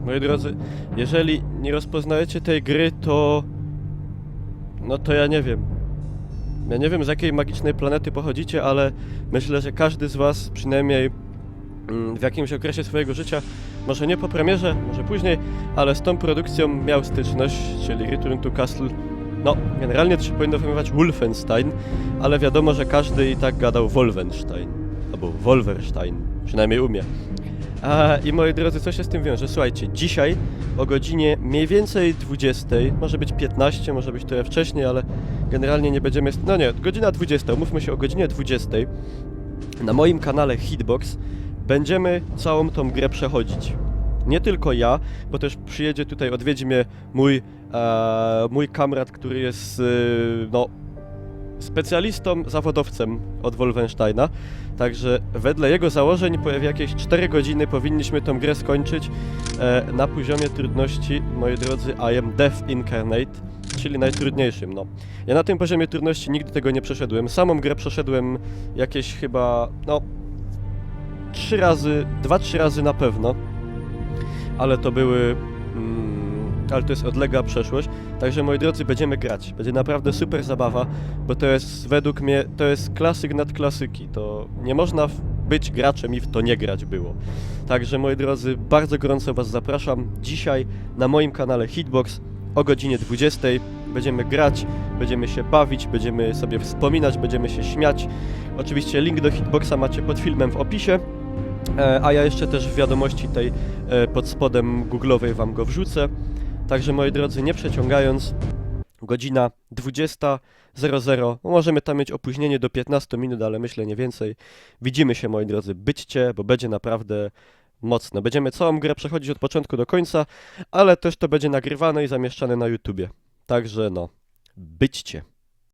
Moi drodzy, jeżeli nie rozpoznajecie tej gry, to... No to ja nie wiem. Ja nie wiem, z jakiej magicznej planety pochodzicie, ale myślę, że każdy z was, przynajmniej w jakimś okresie swojego życia, może nie po premierze, może później, ale z tą produkcją miał styczność, czyli Return to Castle. No, generalnie to się powinno wymywać Wolfenstein, ale wiadomo, że każdy i tak gadał Wolfenstein, albo Wolverstein, przynajmniej umie. I moi drodzy, co się z tym wiąże? Słuchajcie, dzisiaj o godzinie mniej więcej 20, może być 15, może być trochę wcześniej, ale generalnie nie będziemy... No nie, godzina 20, umówmy się o godzinie 20, na moim kanale Hitbox będziemy całą tą grę przechodzić. Nie tylko ja, bo też przyjedzie tutaj, odwiedzi mnie mój kamrat, który jest, no, specjalistą, zawodowcem od Wolfensteina. Także wedle jego założeń po jakieś 4 godziny powinniśmy tą grę skończyć na poziomie trudności, moi drodzy, I am Death Incarnate, czyli najtrudniejszym, no. Ja na tym poziomie trudności nigdy tego nie przeszedłem. Samą grę przeszedłem jakieś chyba, no, 2-3 razy na pewno, ale to były... ale to jest odległa przeszłość. Także moi drodzy, będziemy grać. Będzie naprawdę super zabawa, bo to jest według mnie, to jest klasyk nad klasyki. To nie można być graczem i w to nie grać było. Także moi drodzy, bardzo gorąco was zapraszam. Dzisiaj na moim kanale Hitbox o godzinie 20 będziemy grać, będziemy się bawić, będziemy sobie wspominać, będziemy się śmiać. Oczywiście link do Hitboxa macie pod filmem w opisie. A ja jeszcze też w wiadomości tej pod spodem googlowej wam go wrzucę. Także moi drodzy, nie przeciągając, godzina 20:00, no możemy tam mieć opóźnienie do 15 minut, ale myślę nie więcej. Widzimy się, moi drodzy, byćcie, bo będzie naprawdę mocno. Będziemy całą grę przechodzić od początku do końca, ale też to będzie nagrywane i zamieszczane na YouTubie. Także no, byćcie.